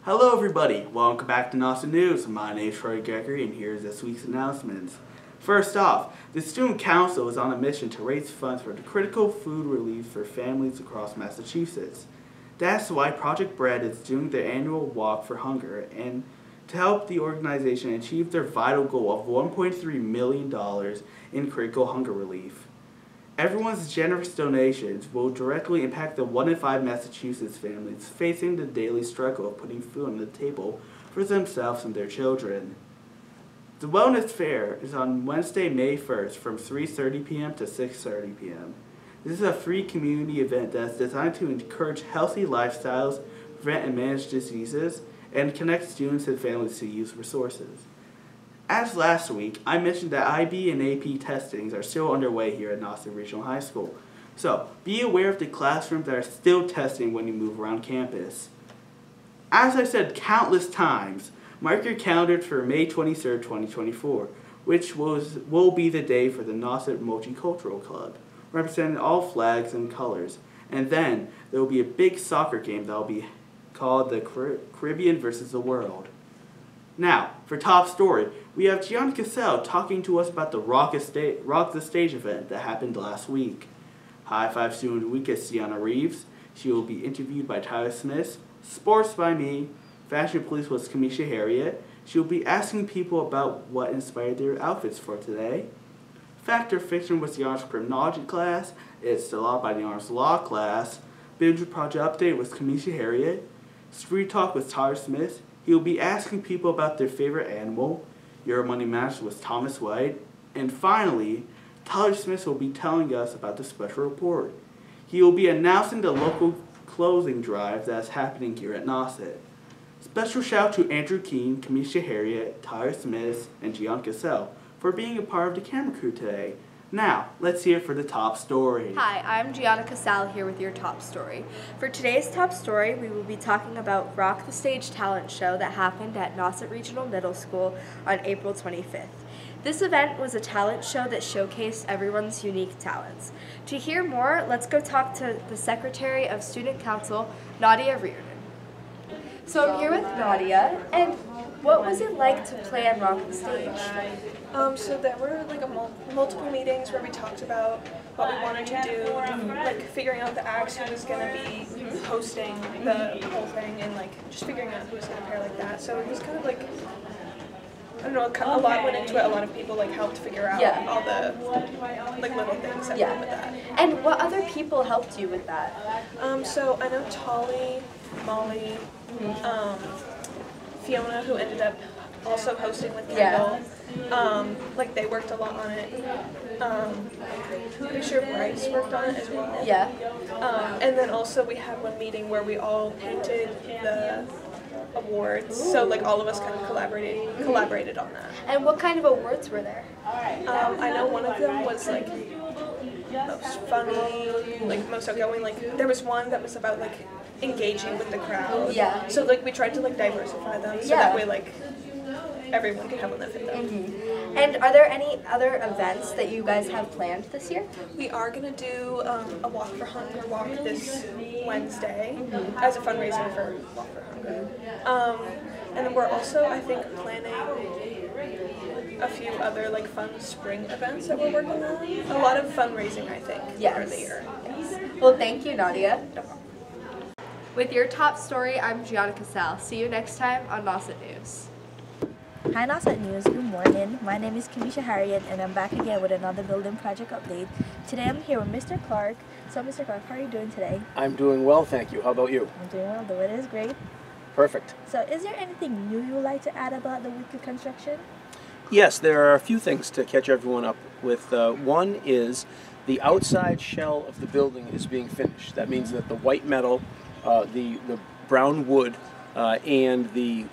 Hello everybody, welcome back to Nauset News. My name is Troy Gregory and here's this week's announcements. First off, the Student Council is on a mission to raise funds for the critical food relief for families across Massachusetts. That's why Project Bread is doing their annual Walk for Hunger and to help the organization achieve their vital goal of $1.3 million in critical hunger relief. Everyone's generous donations will directly impact the 1 in 5 Massachusetts families facing the daily struggle of putting food on the table for themselves and their children. The Wellness Fair is on Wednesday, May 1st from 3:30 p.m. to 6:30 p.m. This is a free community event that is designed to encourage healthy lifestyles, prevent and manage diseases, and connect students and families to youth resources. As last week, I mentioned that IB and AP testings are still underway here at Nauset Regional High School. So, be aware of the classrooms that are still testing when you move around campus. As I said countless times, mark your calendars for May 23rd, 2024, which will be the day for the Nauset Multicultural Club, representing all flags and colors. And then, there will be a big soccer game that will be called the Caribbean versus the World. Now, for top story, we have Gianna Cassell talking to us about the Rock the Stage event that happened last week. High Five Student of the Week is Sienna Reeves. She will be interviewed by Tyler Smith. Sports by me. Fashion Police was Kamisha Harriet. She will be asking people about what inspired their outfits for today. Fact or Fiction was the Honors Criminology class. It's the Law by the Honors Law class. Binge Project Update was Kamisha Harriet. Street Talk was Tyler Smith. He will be asking people about their favorite animal. Your Money Matters was Thomas White. And finally, Tyler Smith will be telling us about the special report. He will be announcing the local clothing drive that's happening here at Nauset. Special shout out to Andrew Keene, Kamisha Harriet, Tyler Smith, and Gianna Cassell for being a part of the camera crew today. Now, let's hear it for the top story. Hi, I'm Gianna Cassell here with your top story. For today's top story, we will be talking about Rock the Stage talent show that happened at Nauset Regional Middle School on April 25th. This event was a talent show that showcased everyone's unique talents. To hear more, let's go talk to the Secretary of Student Council, Nadia Reardon. So I'm here with Nadia, and what was it like to play on Rock the Stage? So there were like multiple meetings where we talked about what we wanted to do, like figuring out the acts who was going to be hosting the whole thing, and like just figuring out who was going to pair like that. So it was kind of like, I don't know, a lot went into it. A lot of people like helped figure out all the like little things that went with that. And what other people helped you with that? So I know Tolly, Molly, Fiona, who ended up also hosting with Kendall. Like they worked a lot on it. Pretty sure Bryce worked on it as well. Yeah. And then also we had one meeting where we all painted the awards. So like all of us kind of collaborated on that. And what kind of awards were there? I know one of them was like most funny, like most outgoing. Like there was one that was about like engaging with the crowd. Yeah. So like we tried to like diversify them so that way like everyone could have one that fit them. And are there any other events that you guys have planned this year? We are going to do a Walk for Hunger walk this Wednesday as a fundraiser for Walk for Hunger. And then we're also, I think, planning a few other like fun spring events that we're working on. A lot of fundraising, I think, for the year. Yes. Well, thank you, Nadia. With your top story, I'm Gianna Cassell. See you next time on Nauset News. Hi Nauset News, good morning. My name is Kamisha Harriet and I'm back again with another building project update. Today I'm here with Mr. Clark. So Mr. Clark, how are you doing today? I'm doing well, thank you. How about you? I'm doing well, the weather is great. Perfect. So is there anything new you would like to add about the weekly construction? Yes, there are a few things to catch everyone up with. One is the outside shell of the building is being finished. That means that the white metal, the brown wood, and the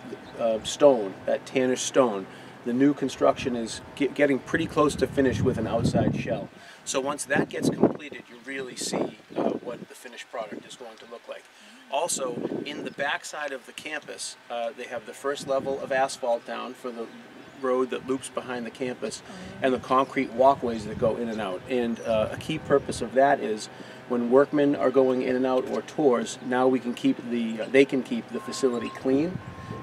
stone, that tannish stone, the new construction is getting pretty close to finish with an outside shell. So once that gets completed, you really see what the finished product is going to look like. Also, in the backside of the campus, they have the first level of asphalt down for the road that loops behind the campus, and the concrete walkways that go in and out. And a key purpose of that is when workmen are going in and out or tours, now we can keep they can keep the facility clean,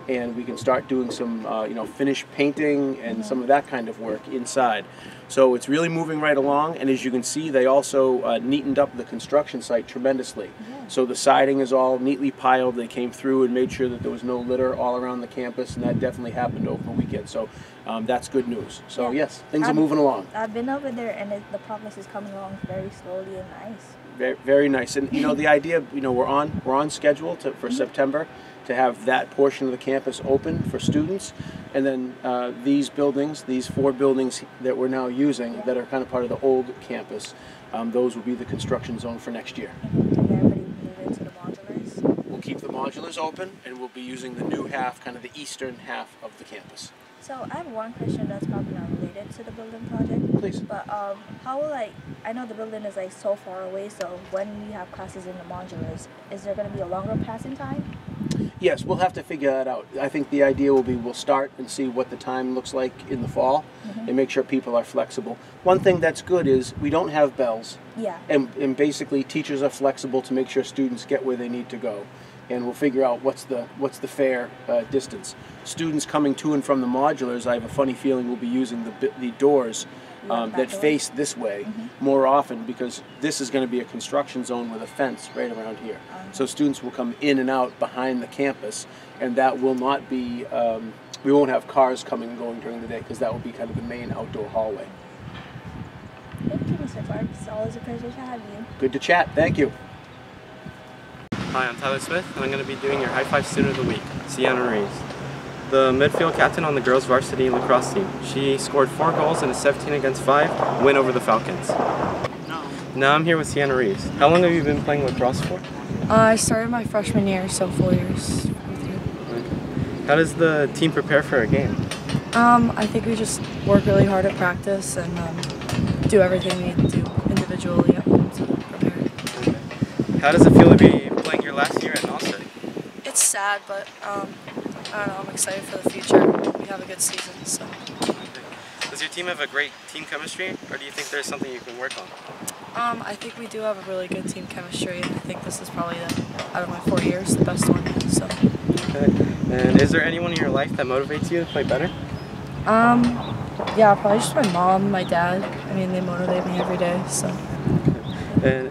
and we can start doing some finished painting and some of that kind of work inside. So it's really moving right along, and as you can see, they also neatened up the construction site tremendously. So the siding is all neatly piled. They came through and made sure that there was no litter all around the campus, and that definitely happened over the weekend. So that's good news. So yes, things are moving along. I've been over there, and the progress is coming along very slowly and nice. Very, very nice. And the idea, we're on schedule for September to have that portion of the campus open for students, and then these 4 buildings that we're now using that are kind of part of the old campus, those will be the construction zone for next year. Can everybody move into the modulars? We'll keep the modulars open, and we'll be using the new half, kind of the eastern half of the campus. So I have one question that's probably not related to the building project. Please. But how will I know the building is so far away, so when we have classes in the modulars, is there going to be a longer passing time? Yes, we'll have to figure that out. I think the idea will be we'll start and see what the time looks like in the fall and make sure people are flexible. One thing that's good is we don't have bells. Yeah. And basically teachers are flexible to make sure students get where they need to go. And we'll figure out what's the fair distance. Students coming to and from the modulars, I have a funny feeling will be using the doors that face this way more often, because this is going to be a construction zone with a fence right around here. So students will come in and out behind the campus, and that will not be, we won't have cars coming and going during the day, because that will be kind of the main outdoor hallway. Thank you, Mr. Clark. It's always a pleasure to have you. Good to chat. Thank you. Hi, I'm Tyler Smith, and I'm going to be doing your High Five Student of the Week, Sienna Reeves, the midfield captain on the girls' varsity lacrosse team. She scored 4 goals in a 17-5 win over the Falcons. Now I'm here with Sienna Reeves. How long have you been playing lacrosse for? I started my freshman year, so 4 years. How does the team prepare for a game? I think we just work really hard at practice and do everything we need to do individually at home to prepare. How does it feel to be playing your last year at Nauset? It's sad, but I don't know, I'm excited for the future. We have a good season, so. Does your team have a great team chemistry, or do you think there's something you can work on? I think we do have a really good team chemistry, and I think this is probably, out of my 4 years, the best one, so. Okay. And is there anyone in your life that motivates you to play better? Yeah, probably just my mom, my dad. I mean, they motivate me every day, so. Okay.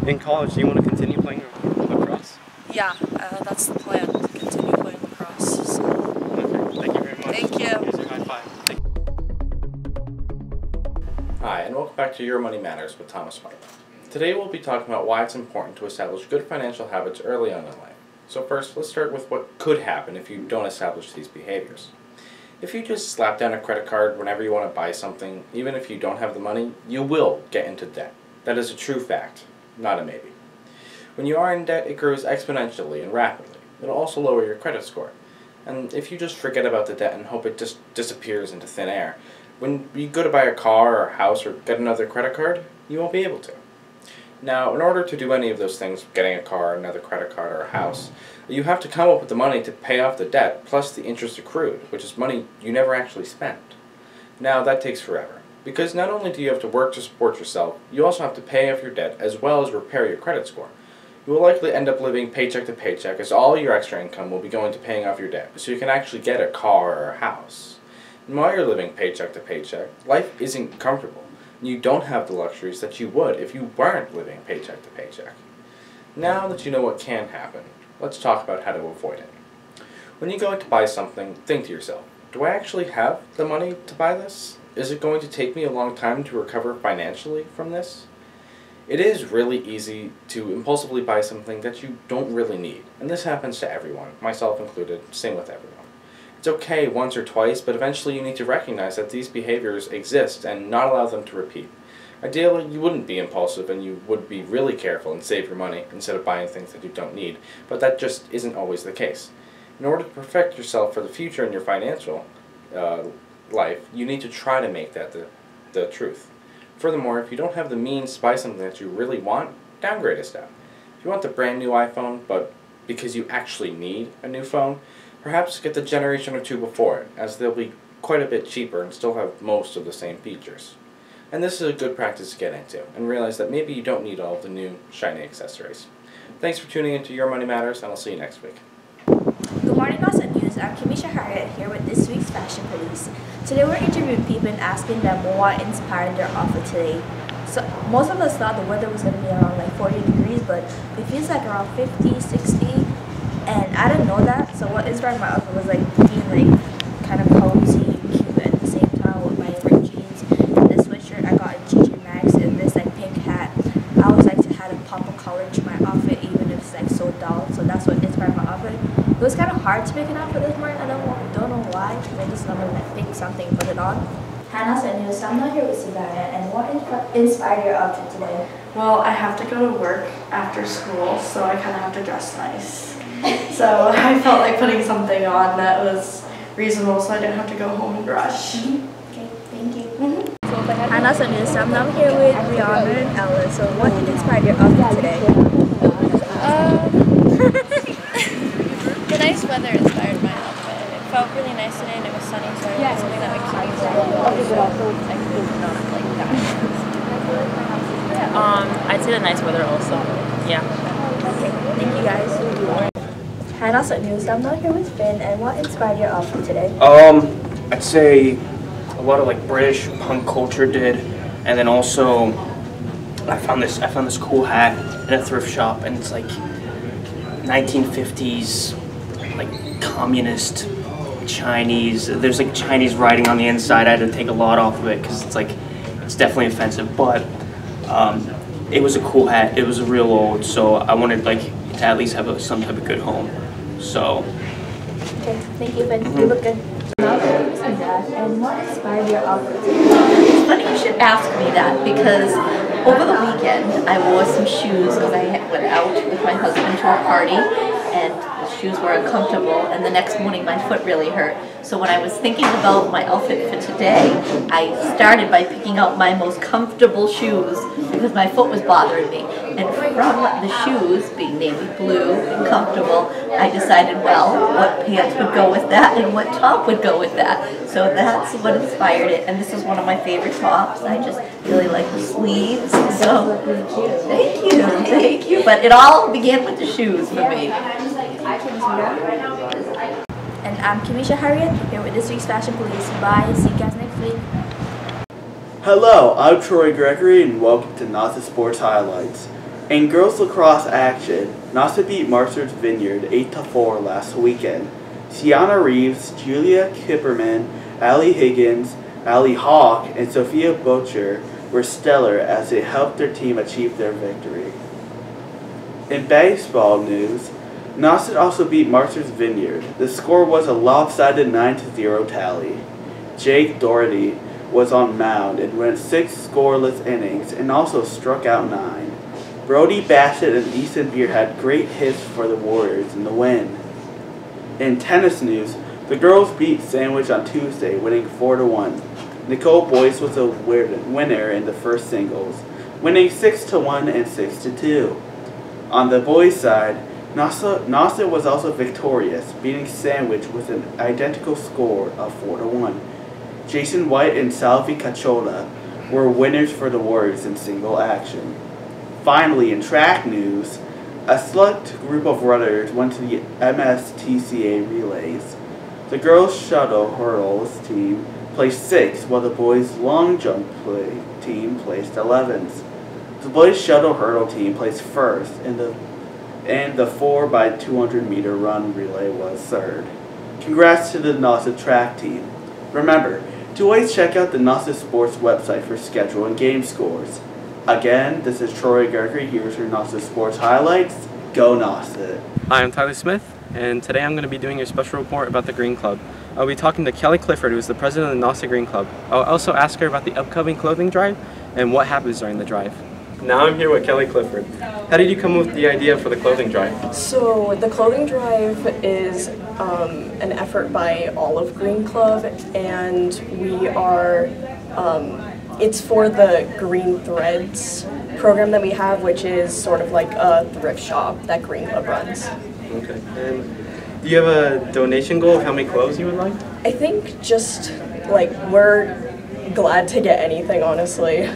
And in college, do you want to continue playing lacrosse? Yeah, that's the plan, to continue playing lacrosse, so. Okay. Thank you very much. Thank you. Here's your high five. Thank you. Hi, and welcome back to Your Money Matters with Thomas White. Today we'll be talking about why it's important to establish good financial habits early on in life. So first, let's start with what could happen if you don't establish these behaviors. If you just slap down a credit card whenever you want to buy something, even if you don't have the money, you will get into debt. That is a true fact, not a maybe. When you are in debt, it grows exponentially and rapidly. It'll also lower your credit score. And if you just forget about the debt and hope it just disappears into thin air, when you go to buy a car or a house or get another credit card, you won't be able to. Now, in order to do any of those things, getting a car, another credit card, or a house, you have to come up with the money to pay off the debt, plus the interest accrued, which is money you never actually spent. Now, that takes forever, because not only do you have to work to support yourself, you also have to pay off your debt as well as repair your credit score. You will likely end up living paycheck to paycheck, as all your extra income will be going to paying off your debt, so you can actually get a car or a house. And while you're living paycheck to paycheck, life isn't comfortable. You don't have the luxuries that you would if you weren't living paycheck to paycheck. Now that you know what can happen, let's talk about how to avoid it. When you go to buy something, think to yourself, do I actually have the money to buy this? Is it going to take me a long time to recover financially from this? It is really easy to impulsively buy something that you don't really need, and this happens to everyone, myself included, same with everyone. It's okay once or twice, but eventually you need to recognize that these behaviors exist and not allow them to repeat. Ideally, you wouldn't be impulsive and you would be really careful and save your money instead of buying things that you don't need, but that just isn't always the case. In order to perfect yourself for the future in your financial life, you need to try to make that the truth. Furthermore, if you don't have the means to buy something that you really want, downgrade a step. If you want the brand new iPhone, but because you actually need a new phone, perhaps get the generation or two before it, as they'll be quite a bit cheaper and still have most of the same features. And this is a good practice to get into, and realize that maybe you don't need all of the new shiny accessories. Thanks for tuning into Your Money Matters, and I'll see you next week. Good morning, Nauset News. I'm Kamisha Harriet here with this week's Fashion Police. Today we're interviewing people and asking them what inspired their outfit today. So most of us thought the weather was going to be around like 40 degrees, but it feels like around 50, 60, and I didn't know that. So what inspired my outfit was like being like kind of cozy and cute at the same time with my ripped jeans and this sweatshirt I got at GG Maxx and this like pink hat. I always like to have a pop of color to my outfit even if it's like so dull. So that's what inspired my outfit. It was kind of hard to make an outfit this morning. I don't know why. I just normally like pick something and put it on. Hannah said news. I'm not here with Savannah. And what inspired your outfit today? Well, I have to go to work after school, so I kind of have to dress nice. So I felt like putting something on that was reasonable, so I didn't have to go home and rush. Okay, thank you. Hannah said news. I'm now here with Rihanna and Ella. So what inspired your outfit today? The nice weather inspired my outfit. It felt really nice today and it was sunny, so I wanted something that would keep me warm. I could not like that. I'd say the nice weather also. Yeah. Okay, thank you guys. Hannah said news. I'm now here with Finn. And what inspired your outfit today? I'd say a lot of like British punk culture did, and then also I found this cool hat in a thrift shop, and it's like 1950s like communist Chinese. There's like Chinese writing on the inside. I had to take a lot off of it because it's definitely offensive, but it was a cool hat. It was real old, so I wanted like to at least have some type of good home. So okay, thank you, Finn. You look good. And what inspired your outfit today? It's funny you should ask me that because over the weekend I wore some shoes because I went out with my husband to a party and the shoes were uncomfortable, and the next morning my foot really hurt. So when I was thinking about my outfit for today, I started by picking out my most comfortable shoes because my foot was bothering me. And from the shoes being navy blue and comfortable, I decided, well, what pants would go with that and what top would go with that. So that's what inspired it. And this is one of my favorite tops. I just really like the sleeves. So thank you. But it all began with the shoes for me. And I'm Kamisha Harriet here with this week's Fashion Police. Bye. See you guys next week. Hello, I'm Troy Gregory and welcome to Nauset Sports Highlights. In girls lacrosse action, Nauset beat Martha's Vineyard 8-4 last weekend. Sienna Reeves, Julia Kipperman, Allie Higgins, Allie Hawk, and Sophia Butcher were stellar as they helped their team achieve their victory. In baseball news, Nauset also beat Martha's Vineyard. The score was a lopsided 9-0 tally. Jake Doherty was on mound and went 6 scoreless innings and also struck out 9. Brody Bassett and Ethan Beer had great hits for the Warriors in the win. In tennis news, the girls beat Sandwich on Tuesday, winning 4-1. Nicole Boyce was a winner in the first singles, winning 6-1 and 6-2. On the boys' side, Nauset was also victorious, beating Sandwich with an identical score of 4-1. Jason White and Salvi Cachola were winners for the Warriors in single action. Finally, in track news, a select group of runners went to the MSTCA relays. The girls' shuttle hurdles team placed 6th, while the boys' long jump team placed 11th. The boys' shuttle hurdle team placed 1st, and the 4x200 meter run relay was 3rd. Congrats to the Nauset track team. Remember to always check out the Nauset Sports website for schedule and game scores. Again, this is Troy Gregory. Here's your Nauset Sports Highlights. Go Nauset! Hi, I'm Tyler Smith, and today I'm going to be doing a special report about the Green Club. I'll be talking to Kelly Clifford, who is the president of the Nauset Green Club. I'll also ask her about the upcoming clothing drive and what happens during the drive. Now I'm here with Kelly Clifford. How did you come up with the idea for the clothing drive? So the clothing drive is an effort by Olive Green Club, and we are, it's for the Green Threads program that we have, which is sort of like a thrift shop that Green Club runs. Okay. And do you have a donation goal of how many clothes you would like? I think just like we're glad to get anything, honestly.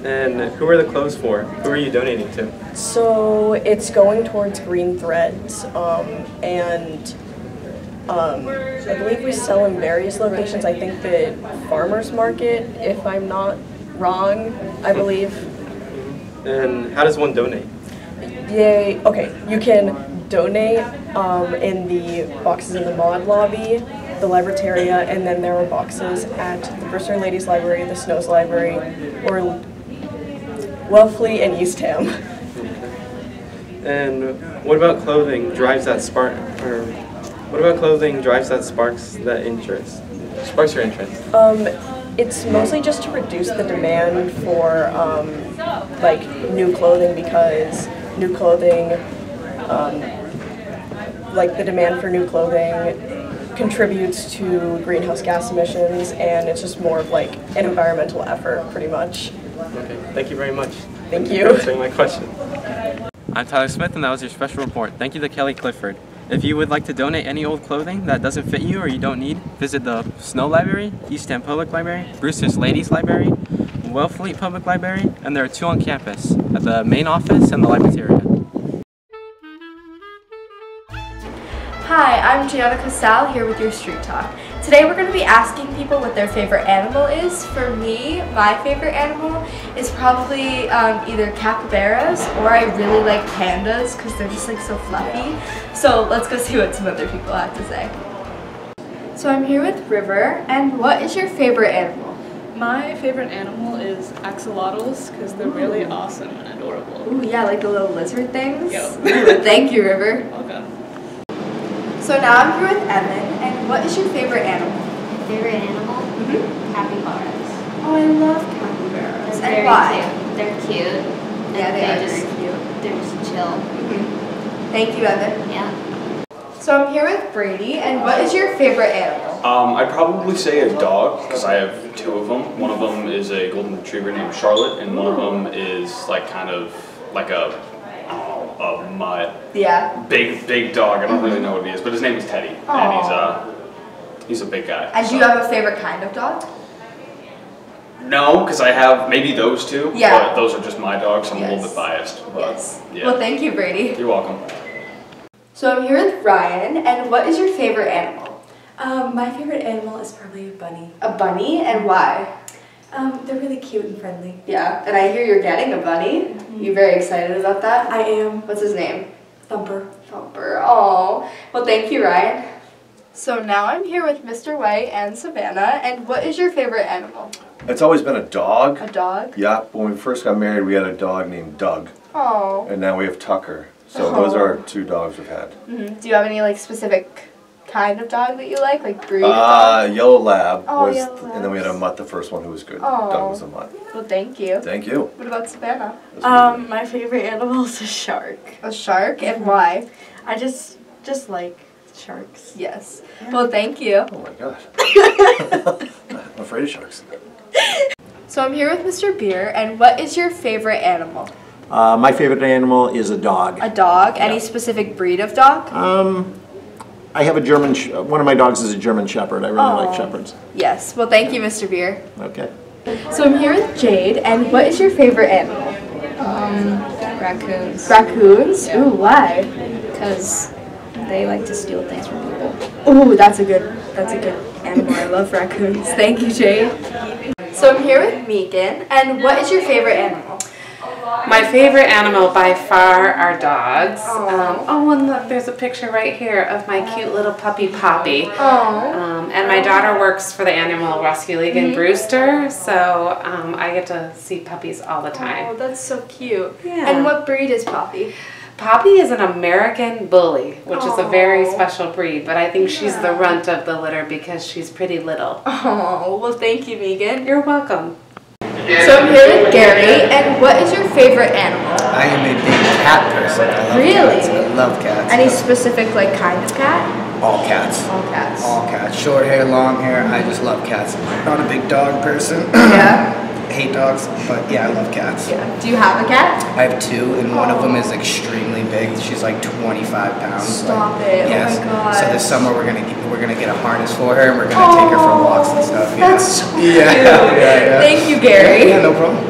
And who are the clothes for? Who are you donating to? So it's going towards Green Threads, and I believe we sell in various locations. I think the farmers market, if I'm not wrong, I believe. And how does one donate? Yay. Okay, you can donate in the boxes in the mod lobby, the libretaria, and then there are boxes at the Brewster Ladies Library, the Snows Library, or Wellfleet and East Ham. And what about clothing drives that spark, or what about clothing drives that sparks that interest? Sparks your interest? It's mostly just to reduce the demand for like new clothing, because new clothing, like the demand for new clothing contributes to greenhouse gas emissions, and it's just more of like an environmental effort, pretty much. Okay, thank you very much. Thank you. For answering my question. I'm Tyler Smith, and that was your special report. Thank you to Kelly Clifford. If you would like to donate any old clothing that doesn't fit you or you don't need, visit the Snow Library, East End Public Library, Brewster's Ladies Library, Wellfleet Public Library, and there are 2 on campus, at the main office and the libretaria. Hi, I'm Gianna Casal here with your Street Talk. Today we're going to be asking people what their favorite animal is. For me, my favorite animal is probably either capybaras, or I really like pandas because they're just like so fluffy. So let's go see what some other people have to say. So I'm here with River, and what is your favorite animal? My favorite animal is axolotls because they're really awesome and adorable. Ooh, yeah, like the little lizard things? Yep. Ooh, thank you, River. Welcome. So now I'm here with Evan, and what is your favorite animal? Favorite animal? Capybaras. Oh, I love capybaras. They're And why? cute. They're cute. Yeah, they are just, very cute. They're just chill. Thank you, Evan. Yeah. So I'm here with Brady, and what is your favorite animal? I'd probably say a dog, because I have 2 of them. One of them is a golden retriever named Charlotte, and one of them is like kind of like a mutt. Yeah. Big dog. I don't really know what he is, but his name is Teddy, and he's a big guy. And do you have a favorite kind of dog? No, because I have maybe those 2, Yeah. but those are just my dogs, so I'm a little bit biased. But, Yes. Yeah. Well, thank you, Brady. You're welcome. So I'm here with Ryan, and what is your favorite animal? My favorite animal is probably a bunny. A bunny, and why? They're really cute and friendly. Yeah, and I hear you're getting a bunny. You very excited about that? I am. What's his name? Thumper. Thumper. Oh, well, thank you, Ryan. So now I'm here with Mr. White and Savannah, and what is your favorite animal? It's always been a dog. A dog? Yeah, when we first got married, we had a dog named Doug. Oh. And now we have Tucker. So those are our 2 dogs we've had. Do you have any like specific kind of dog that you like breed of dog? Yellow Lab was, Yellow and then we had a mutt, the first one who was good. Oh. Doug was a mutt. Well, thank you. Thank you. What about Savannah? My favorite animal is a shark. A shark, and why? I just like sharks. Yes. Well, thank you. Oh my gosh. I'm afraid of sharks. So I'm here with Mr. Beer, and what is your favorite animal? My favorite animal is a dog. A dog? Any specific breed of dog? I have a German, one of my dogs is a German Shepherd. I really like shepherds. Yes. Well, thank you, Mr. Beer. Okay. So I'm here with Jade, and what is your favorite animal? Raccoons. Raccoons? Yeah. Ooh, why? Because they like to steal things from people. Ooh, that's a good animal. I love raccoons. Thank you, Jade. So I'm here with Megan, and what is your favorite animal? My favorite animal by far are dogs. And look, there's a picture right here of my cute little puppy Poppy. And my daughter works for the Animal Rescue League in Brewster, so I get to see puppies all the time. Oh, that's so cute. Yeah. And what breed is Poppy? Poppy is an American bully, which is a very special breed, but I think she's the runt of the litter because she's pretty little. Oh, well, thank you, Megan. You're welcome. So I'm here with Gary, and what is your favorite animal? I am a big cat person. I love Really? cats. I love cats. Any specific kind of cat? All cats. All cats. All cats. Short hair, long hair. I just love cats. Not a big dog person. Yeah. hate dogs, but yeah, I love cats. Yeah. Do you have a cat? I have two, and one of them is extremely big. She's like 25 pounds. Stop it! Yes. Oh my god. So this summer we're gonna get a harness for her, and we're gonna take her for walks and stuff. Yeah. That's so cute. Yeah. Thank you, Gary. Yeah, no problem.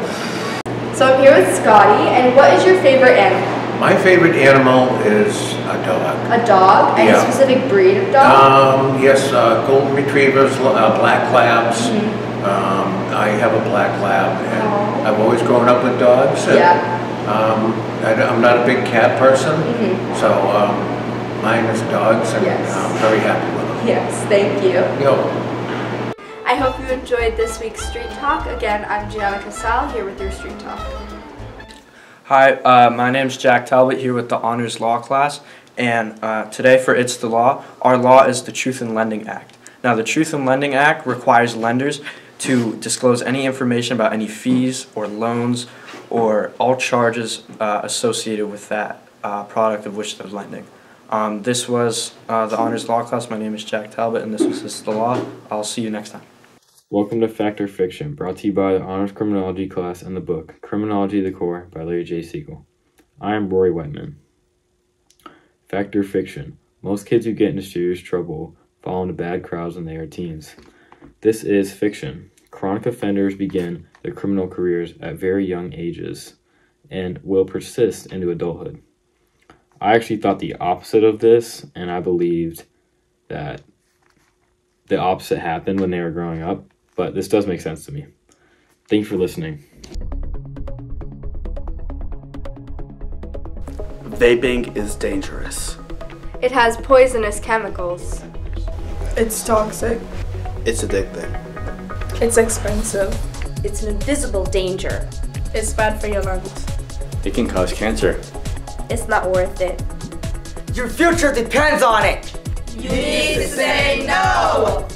So I'm here with Scotty, and what is your favorite animal? My favorite animal is a dog. A dog? Any Yeah. specific breed of dog? Yes, golden retrievers, black labs. I have a black lab, and I've always grown up with dogs. And, I'm not a big cat person, so mine is dogs, and I'm very happy with them. Yes, thank you. Yo. I hope you enjoyed this week's Street Talk. Again, I'm Gianna Casal here with your Street Talk. Hi, my name's Jack Talbot here with the Honors Law class, and today for It's the Law, our law is the Truth in Lending Act. Now, the Truth in Lending Act requires lenders to disclose any information about any fees or loans or all charges associated with that product of which they're lending. This was the Honors Law class. My name is Jack Talbot, and this was It's the Law. I'll see you next time. Welcome to Fact or Fiction, brought to you by the Honors Criminology class and the book Criminology the Core by Larry J. Siegel. I am Rory Whiteman. Fact or Fiction. Most kids who get into serious trouble fall into bad crowds when they are teens. This is fiction. Chronic offenders begin their criminal careers at very young ages and will persist into adulthood. I actually thought the opposite of this, and I believed that the opposite happened when they were growing up. But this does make sense to me. Thank you for listening. Vaping is dangerous. It has poisonous chemicals. It's toxic. It's addicting. It's expensive. It's an invisible danger. It's bad for your lungs. It can cause cancer. It's not worth it. Your future depends on it! You need to say no!